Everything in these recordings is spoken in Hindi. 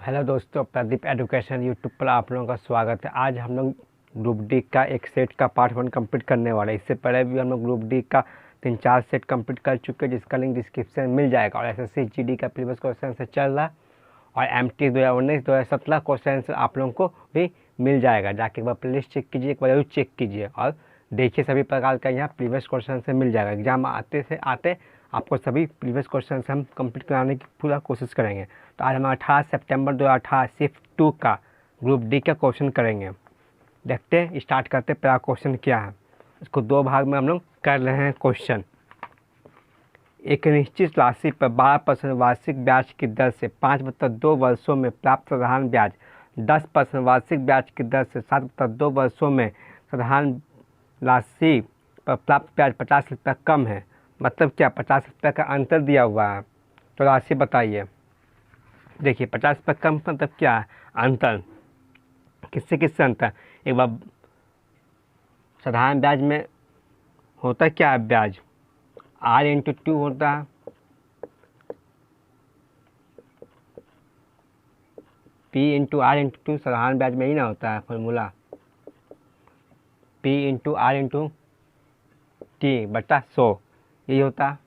हेलो दोस्तों, प्रदीप एजुकेशन यूट्यूब पर आप लोगों का स्वागत है। आज हम लोग ग्रुप डी का एक सेट का पार्ट 1 कंप्लीट करने वाले हैं। इससे पहले भी हम लोग ग्रुप डी का 3-4 सेट कंप्लीट कर चुके हैं, जिसका लिंक डिस्क्रिप्शन में मिल जाएगा। और एसएससी जीडी का प्रीवियस क्वेश्चन से चल रहा है और एमटी 2019-2017 क्वेश्चन आप लोगों को भी मिल जाएगा। जाके एक बार प्लेलिस्ट चेक कीजिए, एक बार जरूर चेक कीजिए और देखिए सभी प्रकार का यहाँ प्रीवियस क्वेश्चन से मिल जाएगा। एग्जाम आते आपको सभी प्रीवियस क्वेश्चन से हम कंप्लीट कराने की पूरा कोशिश करेंगे। तो आज हम 18 सितंबर 2018 शिफ्ट 2 का ग्रुप डी का क्वेश्चन करेंगे। देखते हैं, स्टार्ट करते पहला क्वेश्चन क्या है। इसको दो भाग में हम लोग कर रहे हैं क्वेश्चन। एक निश्चित राशि पर 12% वार्षिक ब्याज की दर से 5/2 वर्षों में प्राप्त साधारण ब्याज 10% वार्षिक ब्याज की दर से 7/2 वर्षों में साधारण राशि पर प्राप्त ब्याज 50 रुपये कम है। मतलब क्या, 50 रुपये का अंतर दिया हुआ है, तो राशि बताइए। देखिए 50 रुपये कम मतलब क्या है, अंतर किससे किससे अंतर। एक बार साधारण ब्याज में होता क्या है, ब्याज R/2 होता है, P/R/2 साधारण ब्याज में ही ना होता है फॉर्मूला, P/R/T/100 यही होता है।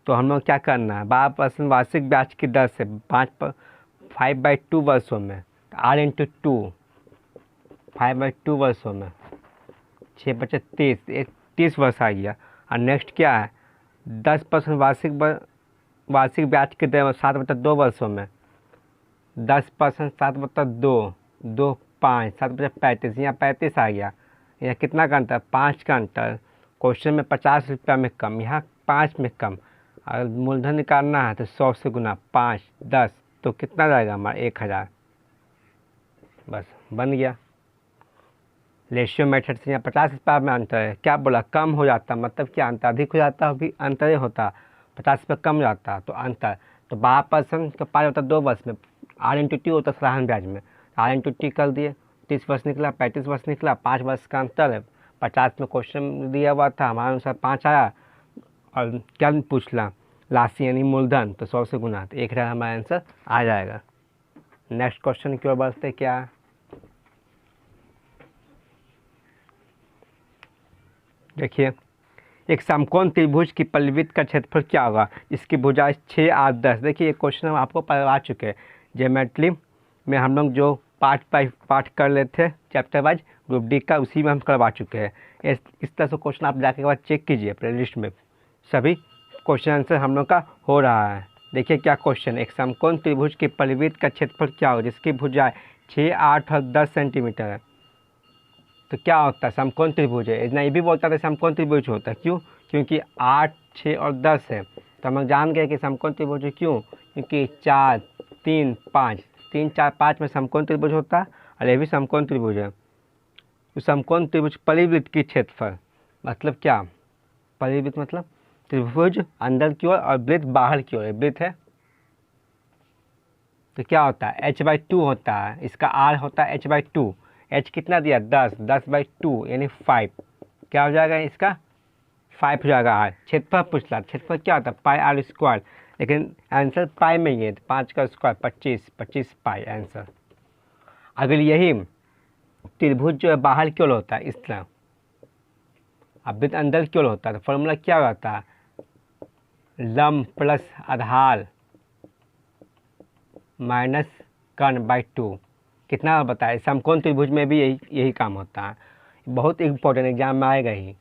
तो हम लोग क्या करना है, 12% वार्षिक ब्याज की दर से 5/2 वर्षों में R/2 5/2 वर्षों में 6/30 30 वर्ष आ गया। और नेक्स्ट क्या है, 10% वार्षिक ब्याज की दर 7/2 वर्षों में 10% 7/2 2 5 7/35 यहाँ 35 आ गया। यहाँ कितना का अंतर, 5 का अंतर। क्वेश्चन में 50 रुपया में कम, यहाँ 5 में कम। अगर मूलधन निकालना है तो 100 से गुना 5 10, तो कितना जाएगा हमारा 1000। बस बन गया। रेशियो मेथड से यहाँ 50 रुपया में अंतर है। क्या बोला, कम हो जाता, मतलब क्या अंतर अधिक हो जाता, अभी अंतर ही होता, 50 रुपये कम जाता तो अंतर। तो 12% का 5/2 वर्ष में R/T होता साधारण ब्याज में, R/T कर दिए, 30 वर्ष निकला, 35 वर्ष निकला, 5 वर्ष का अंतर है। 50 में क्वेश्चन दिया हुआ था, हमारे अनुसार 5 आया। और क्या पूछला, राशि यानी मूलधन, तो 100 से गुना, तो 1000 हमारा आंसर आ जाएगा। नेक्स्ट क्वेश्चन की ओर बढ़ते क्या है। देखिए, एक समकोण त्रिभुज की परिवृत्त का क्षेत्रफल क्या होगा, इसकी भुजाएं 6 8 10। देखिए ये क्वेश्चन हम आपको पढ़वा चुके हैं ज्योमेट्री में, हम लोग जो पार्ट बाई पार्ट कर लेते थे चैप्टर वाइज ग्रुप डी का, उसी में हम करवा चुके हैं। इस तरह से क्वेश्चन आप जाके के बाद चेक कीजिए, प्लेलिस्ट में सभी क्वेश्चन आंसर हम लोग का हो रहा है। देखिए क्या क्वेश्चन, एक समकोण त्रिभुज की परिवृत्त का क्षेत्रफल क्या हो जिसकी भुजाएं 6 8 और 10 सेंटीमीटर है। तो क्या होता है, समकोण त्रिभुज है। इतना ये भी बोलता था समकोण त्रिभुज होता है, क्यों, क्योंकि 8 6 और 10 है। तो हम लोग जान गए कि समकोण त्रिभुज है, क्यों, क्योंकि 4 3 5 3 4 5 में समकोण त्रिभुज होता है और ये भी समकोण त्रिभुज है। तो समकोण त्रिभुज परिवृत्त की क्षेत्रफल मतलब क्या, परिवृत्त मतलब त्रिभुज अंदर की ओर और वृत्त बाहर की ओर, वृत्त है। तो क्या होता है, h/2 होता है, इसका r होता है h/2। h कितना दिया, 10/2 यानी 5। क्या हो जाएगा इसका, 5 हो जाएगा r। क्षेत्रफल पूछला, क्षेत्रफल क्या होता है, πr², लेकिन आंसर पाई में ही है, 5 का स्क्वायर 25 पाई आंसर। अगर यही त्रिभुज जो है बाहर की ओर होता है इस तरह, अब वृत्त अंदर की ओर होता है, तो फॉर्मूला क्या होता है, लंब प्लस आधार माइनस कर्ण/2। कितना बताए, समकोण त्रिभुज में भी यही काम होता है। बहुत इंपॉर्टेंट एग्जाम में आएगा ही।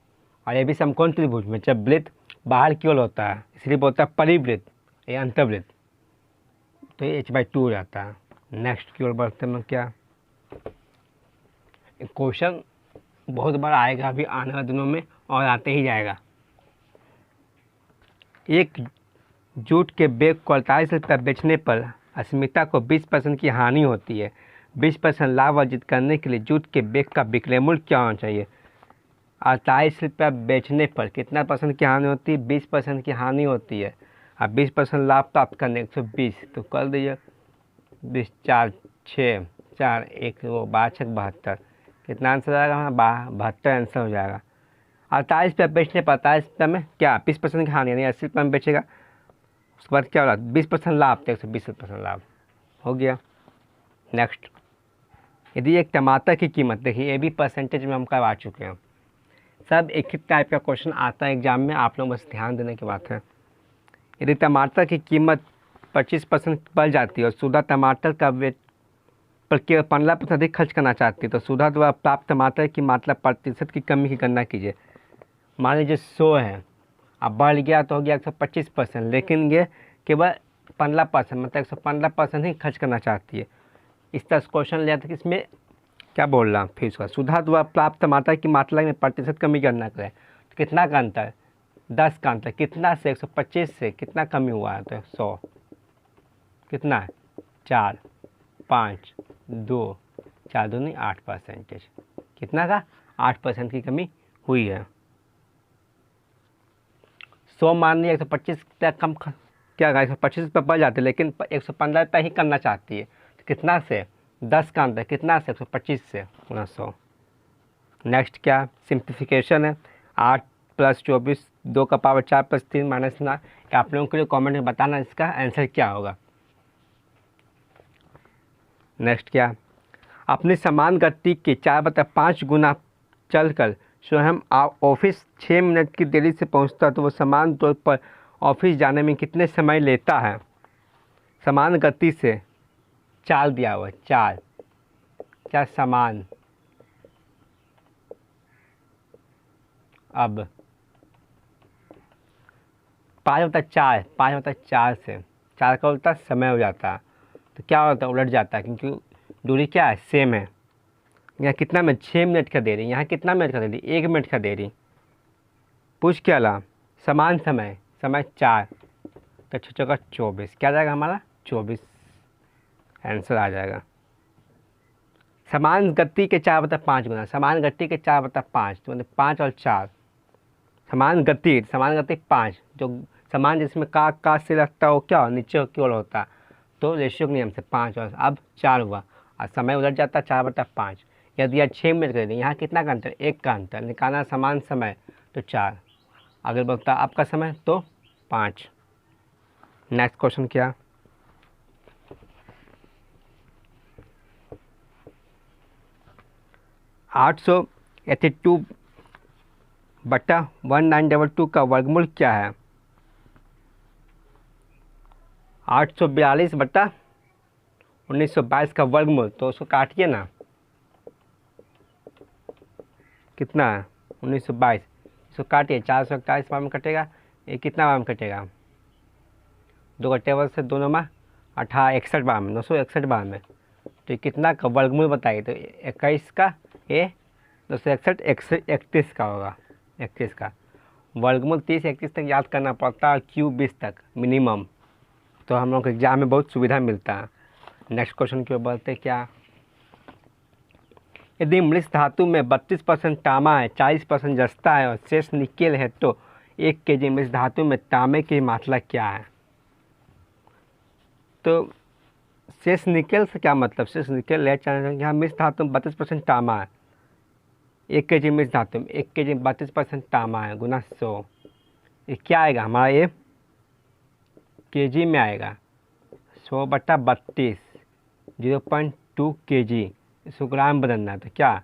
और ये भी समकोण त्रिभुज में जब वृत्त बाहर की ओर होता है, इसलिए बोलता है परिवृत्त या अंतर्वृत्त, तो ये h/2 हो जाता है। नेक्स्ट की ओर बढ़ते हैं क्या, क्वेश्चन बहुत बार आएगा अभी आने वाले दिनों में और आते ही जाएगा। एक जूट के बैग को 48 रुपये बेचने पर अस्मिता को 20% की हानि होती है। 20% लाभ अर्जित करने के लिए जूट के बैग का विक्रय मूल्य क्या होना चाहिए। 48 रुपये बेचने पर कितना % की हानि होती है, 20% की हानि होती है। अब 20% लाभ प्राप्त करने 120, तो कर दीजिए 20 4 6 4 1 वो 12 72, कितना आंसर आएगा हमारा, 72 आंसर हो जाएगा। 48 रुपये बेचने पर 48 रुपये में क्या 20% की हानि, यानी 80 रुपये में बेचेगा उसके बाद क्या हो रहा है 20% लाभ, तो 120% लाभ हो गया। नेक्स्ट, यदि एक टमाटर की कीमत, देखिए ये भी परसेंटेज में हम करवा चुके हैं। सब एक ही टाइप का क्वेश्चन आता है एग्जाम में, आप लोग बस ध्यान देने की बात है। यदि टमाटर की कीमत 25% बढ़ जाती है और सुधा टमाटर का वेट पर केवल 15% अधिक खर्च करना चाहती है, तो सुधा द्वारा प्राप्त टमाटर की मात्रा प्रतिशत की कमी की गणना कीजिए। मान लीजिए 100 है, अब बढ़ गया तो हो गया 125%, लेकिन ये केवल 15%, मतलब 115% ही खर्च करना चाहती है। इस तरह से क्वेश्चन लिया था कि इसमें क्या बोल रहा हूँ फिर उसका, सुधा द्वारा प्राप्त टमाटर की मात्रा में प्रतिशत कमी करना करें, तो कितना का अंतर, 10 का अंतर, कितना से 125 से कितना कमी हुआ है, तो 100, कितना है 4, 5, 2, 4 दूनी 8%, कितना का 8% की कमी हुई है। 100 मान लिया 125 तक कम क्या 125 रुपये बढ़ जाते, लेकिन 115 रुपये ही करना चाहती है, तो कितना से 10 का अंतर, कितना से 125 से गुना 100। नेक्स्ट क्या सिंप्लीफिकेशन है, 8 + 24, 2 का पावर 4 + 3 - 9। आप लोगों के लिए कमेंट में बताना इसका आंसर क्या होगा। नेक्स्ट क्या, अपनी समान गति के 4/5 गुना चलकर स्वयं ऑफिस 6 मिनट की देरी से पहुंचता, तो वो समान तौर पर ऑफिस जाने में कितने समय लेता है। समान गति से चाल दिया हुआ है, चाल क्या समान, अब 5/4 से 4 का उल्टा समय हो जाता है, तो क्या होता है उलट जाता है, क्योंकि दूरी क्या है सेम है। यहाँ कितना मिनट 6 मिनट का देरी, यहाँ कितना मिनट का देरी 1 मिनट का देरी। पूछ क्या ला समान समय, समय 4, तो 6 चौका 24, क्या जाएगा हमारा 24 आंसर आ जाएगा। समान गति के 4/5 गुना, समान गति के 4/5, तो मतलब 5 और 4, समान गति 5, जो समान जिसमें का से लगता हो क्या हो नीचे की ओर होता, तो रेशियो के नियम से 5 और अब 4 हुआ, और समय उलट जाता 4/5। यदि यह 6 मिनट कर दें, यहाँ कितना का अंतर 1 का अंतर, निकालना समान समय तो 4, अगर बोलता आपका समय तो 5। नेक्स्ट क्वेश्चन क्या, 882/1922 का वर्गमूल क्या है। 842/1922 का वर्गमूल, तो उसको काटिए ना, कितना है 1922, इसको काटिए 441 बार में कटेगा, ये कितना बार में कटेगा 2 का टेबल से दोनों में 61 बार में, 961 बार में, तो ये कितना का वर्गमूल बताइए, तो 21 का ये 261 31 का होगा, 31 का वर्गमूल 30 31 तक याद करना पड़ता है, क्यूब 20 तक मिनिमम, तो हम लोग को एग्जाम में बहुत सुविधा मिलता है। नेक्स्ट क्वेश्चन की ओर बढ़ते क्या, यदि मृत धातु में 32% तांबा है, 40% जस्ता है और शेष निकेल है, तो 1 kg मृत धातु में तांबे की मात्रा क्या है। तो शेष निकेल से क्या मतलब, शेष निकेल है यहाँ मृत धातु में 32% तांबा है, 1 kg मृत धातु में 1 kg 32% तांबा है गुना 100, ये क्या आएगा हमारा, ये kg में आएगा 100/32 0.2 kg, इसको ग्राम बदलना है, तो क्या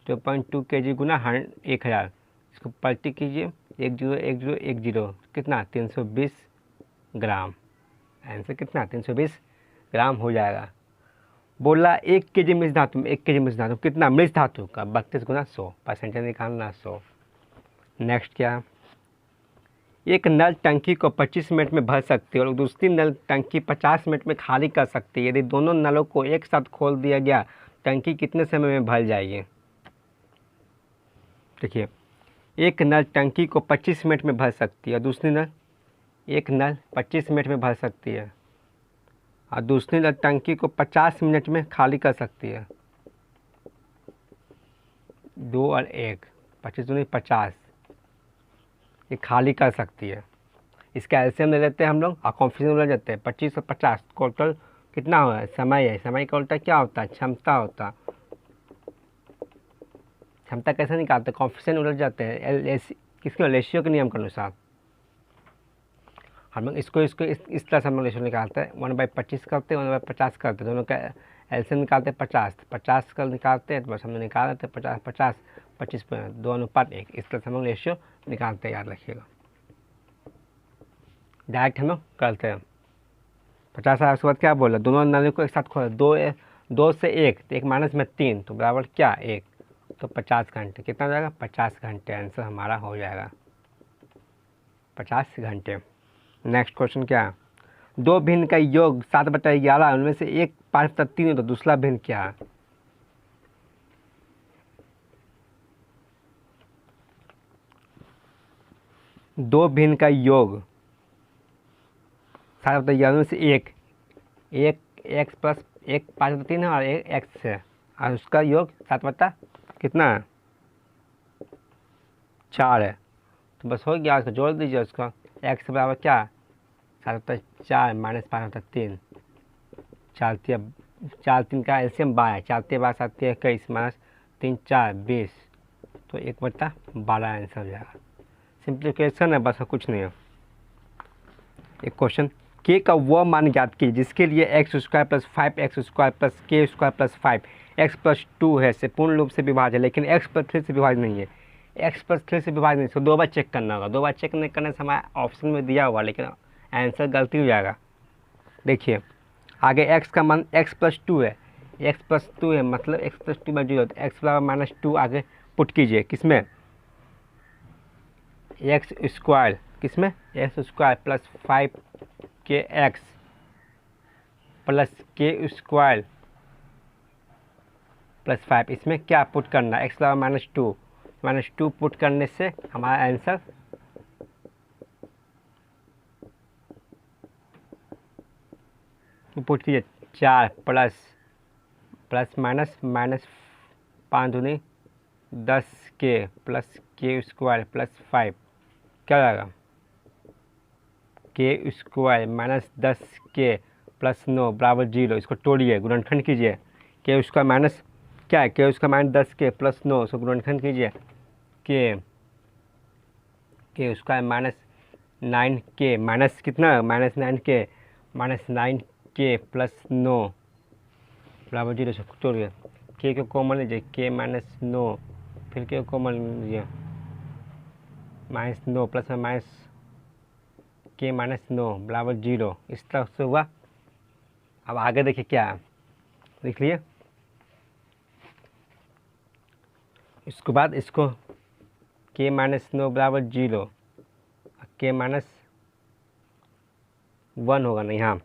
0.2 kg गुना 1000, इसको पलटी कीजिए 101010, कितना 320 ग्राम, आंसर कितना 320 ग्राम हो जाएगा। बोला 1 kg मृत धातु में 1 kg मृत धातु कितना, मृत धातु का 32 गुना 100, परसेंटेज निकालना 100। नेक्स्ट क्या, एक नल टंकी को 25 मिनट में भर सकती है और दूसरी नल टंकी 50 मिनट में खाली कर सकती है। यदि दोनों नलों को एक साथ खोल दिया गया, टंकी कितने समय में भर जाएगी। देखिए, एक नल टंकी को 25 मिनट में भर सकती है और दूसरी नल, एक नल 25 मिनट में भर सकती है और दूसरी नल टंकी को 50 मिनट में खाली कर सकती है। 2 और 1 25 दूनी 50, ये खाली कर सकती है। इसका एलसीएम ले लेते हैं हम लोग और कॉन्फ्यूजन ले जाते हैं। 25 और 50 टोटल कितना हुआ है, समय है, समय का उल्टा क्या होता है, क्षमता होता है। क्षमता कैसे निकालते हैं, कॉन्फ्यूजन उलझ जाते हैं किसके रेशियो के नियम के अनुसार। हम लोग इसको इसको इस तरह से हम लोग रेशो निकालते हैं, 1/25 करते हैं, 1/50 करते हैं, दोनों का एलसीएम निकालते हैं 50 का निकालते हैं, तो बस हम लोग निकाल देते हैं 50 25 पर 2:1, इस तरह से हम लोग रेशियो निकालते हैं, याद रखिएगा। डायरेक्ट हम लोग करते हैं 50 आया, उसके बाद क्या बोला, दोनों नालियों को एक साथ खोला, 2 से 1 तो 1 माइनस में 3 तो बराबर क्या 1, तो 50 घंटे। कितना हो जाएगा 50 घंटे, आंसर हमारा हो जाएगा 50 घंटे। नेक्स्ट क्वेश्चन क्या है, 2 भिन्न का योग 7/11, उनमें से एक 5/3 है तो दूसरा भिन्न क्या है। दो भिन्न का योग 7/11 में से एक एक्स प्लस 1 5/3 है और एक एक्स है, और उसका योग 7 कितना है 4 है, तो बस हो गया, उसको जोड़ दीजिए। उसका एक्स बराबर क्या 7/4 माइनस 5/3, 4 3 का एलसीएम 12, 4 3 21 माइनस 3 4 20, तो 1/12 आंसर हो जाएगा। सिंप्लीफिकेशन है बस, कुछ नहीं है। एक क्वेश्चन, के का वह मान ज्ञात कीजिए जिसके लिए x² + 5x² + k² + 5 x+2 है से पूर्ण रूप से विभाज्य है, लेकिन x+3 से विभाज्य नहीं है। x+3 से विभाज्य नहीं, इसको 2 बार चेक करना होगा। 2 बार चेक नहीं करने से हमारे ऑप्शन में दिया हुआ, लेकिन आंसर गलती हो जाएगा। देखिए आगे x का मान x+2 है, x+2 है मतलब x+2 = 0, तो x = -2 आगे पुट कीजिए, किसमें x² किसमें x² + 5kx + k² + 5, इसमें क्या पुट करना है, x = -2 पुट करने से हमारा आंसर पुट कीजिए 4 प्लस माइनस -5 दूनी 10k + k² + 5 क्या जाएगा k² - 10k + 9 = 0, इसको तोड़िए गुणनखंड कीजिए। k² माइनस क्या है, k² - 10k + 9, इसको गुणनखंड कीजिए, k² - 9k माइनस कितना -9k -9k + 9 = 0, इसको तोड़िए। k को कॉमन लीजिए, k - 9, फिर k को कॉमन लीजिए, -9 + में k - 9 = 0, इस तरह से हुआ। अब आगे देखिए क्या है, लिख लिए। इसके बाद इसको k - 9 = 0, k - 1 होगा नहीं, हाँ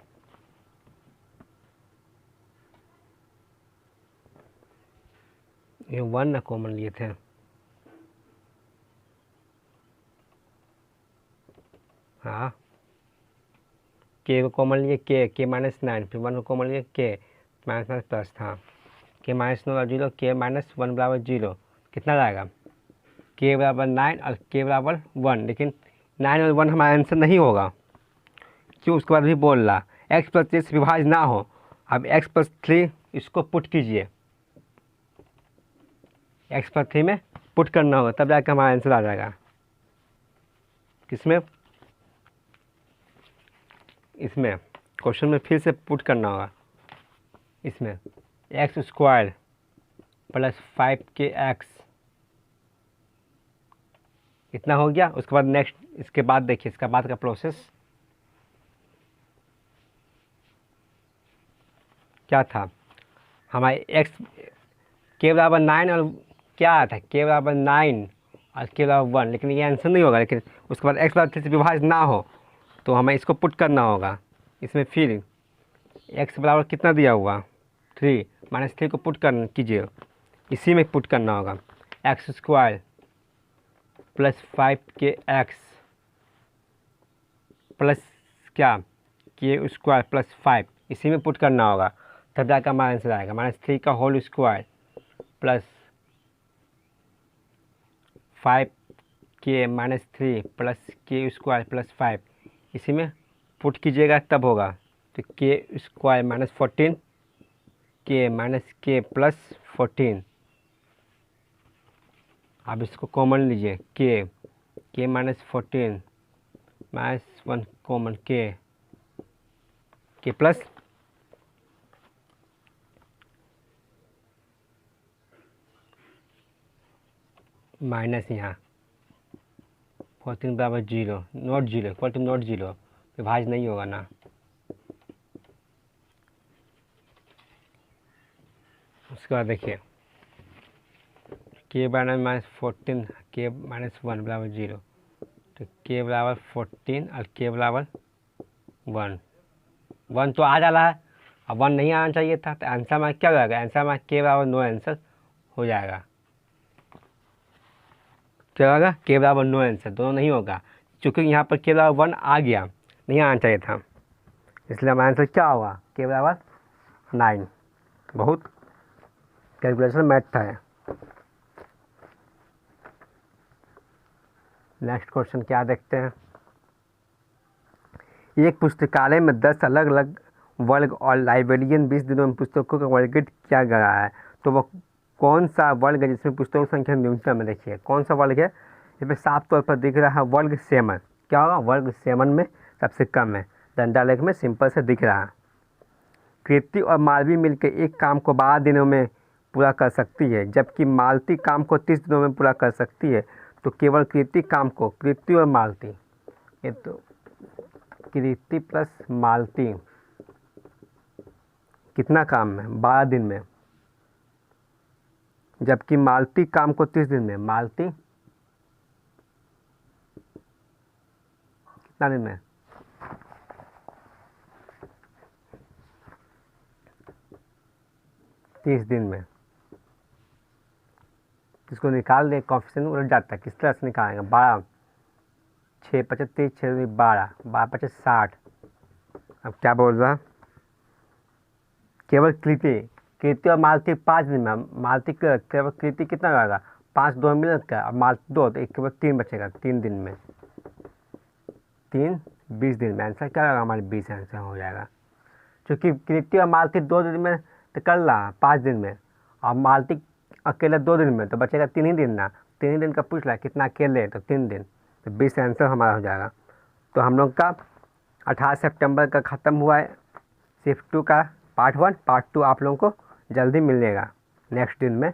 ये 1 ना कॉमन लिए थे, हाँ k को कॉमन लिए k -9, फिर 1 को कॉमन लिए k -+ था, k - 9 = 0, k - 1 = 0, कितना जाएगा k = 9 और k = 1, लेकिन 9 और 1 हमारा आंसर नहीं होगा, क्यों, उसके बाद भी बोल रहा x+3 से विभाज्य ना हो। अब x+3 इसको पुट कीजिए, x+3 में पुट करना होगा, तब जाकर हमारा आंसर आ जाएगा। किसमें, इसमें क्वेश्चन में फिर से पुट करना होगा, इसमें x² + 5kx, इतना हो गया। उसके बाद नेक्स्ट, इसके बाद देखिए इसका बाद का प्रोसेस क्या था, हमारे k = 9 और क्या था k = 9 और k = 1, लेकिन ये आंसर नहीं होगा। लेकिन उसके बाद x+3 से विभाज्य ना हो तो हमें इसको पुट करना होगा। इसमें फिर x बराबर कितना दिया हुआ 3, -3 को पुट कर कीजिए, इसी में पुट करना होगा, x² + 5kx प्लस क्या k² + 5, इसी में पुट करना होगा, तब जाकर हमारा आंसर आएगा। -3 का होल स्क्वायर + 5k - 3 + k² + 5, इसी में पुट कीजिएगा तब होगा, तो k² - 14 k - k + 14, अब इसको कॉमन लीजिए, k - 14 -1 कॉमन के प्लस माइनस यहाँ 14 बराबर 0, नॉट 0 इक्वल टू नॉट 0, विभाज्य नहीं होगा ना। उसके बाद देखिए के बराबर -14 के -1 बराबर 0, तो के बराबर 14 और के बराबर 1 तो आ जा रहा है, अब 1 नहीं आना चाहिए था, तो आंसर में क्या हो जाएगा, आंसर में के बराबर नो आंसर हो जाएगा। क्या होगा, के बराबर नो आंसर, दोनों नहीं होगा, क्योंकि यहाँ पर के बराबर 1 आ गया, नहीं आना चाहिए था, इसलिए हमारा आंसर क्या होगा, के बराबर 9। बहुत कैलकुलेशन मैथ है। नेक्स्ट क्वेश्चन क्या देखते हैं। एक पुस्तकालय में 10 अलग अलग वर्ग और लाइब्रेरियन 20 दिनों में पुस्तकों का वर्गीकृत किया गया है, तो वह कौन सा वर्ग है जिसमें पुस्तकों की संख्या न्यूनतम है। देखिए कौन सा वर्ग है, इसमें साफ तौर पर दिख रहा है वर्ग 7। क्या होगा, वर्ग 7 में सबसे कम है, डंडा लेख में सिंपल से दिख रहा है। कृति और मालवी मिलकर एक काम को 12 दिनों में पूरा कर सकती है, जबकि मालती काम को 30 दिनों में पूरा कर सकती है, तो केवल कृति काम को, कृति और मालती, ये तो कृति प्लस मालती कितना काम है, 12 दिन में, जबकि मालती काम को 30 दिन में, मालती कितना दिन में, 30 दिन में। इसको निकाल दे, कॉफिशिएंट उलट जाता है, किस तरह से निकालेंगे, 12 6 25 30 6 12 12 25 60। अब क्या बोल रहा, केवल कृति और मालती 5 दिन में, मालती केवल कृति कितना रहेगा 5 2 मिल का, और मालती 2 तो एक केवल 3 बचेगा, 3 दिन में, 3 20 दिन में। आंसर क्या रहेगा हमारे 20 आंसर हो जाएगा, क्योंकि कृति और मालती 2 दिन में तो कर रहा 5 दिन में, और मालती अकेले 2 दिन में, तो बचेगा 3 ही दिन ना, 3 ही दिन का पूछ रहा है कितना अकेले, तो 3 दिन, तो 20 आंसर हमारा हो जाएगा। तो हम लोग का 18 सितंबर का ख़त्म हुआ है शिफ्ट 2 का पार्ट 1। पार्ट 2 आप लोगों को जल्दी मिलेगा नेक्स्ट दिन में।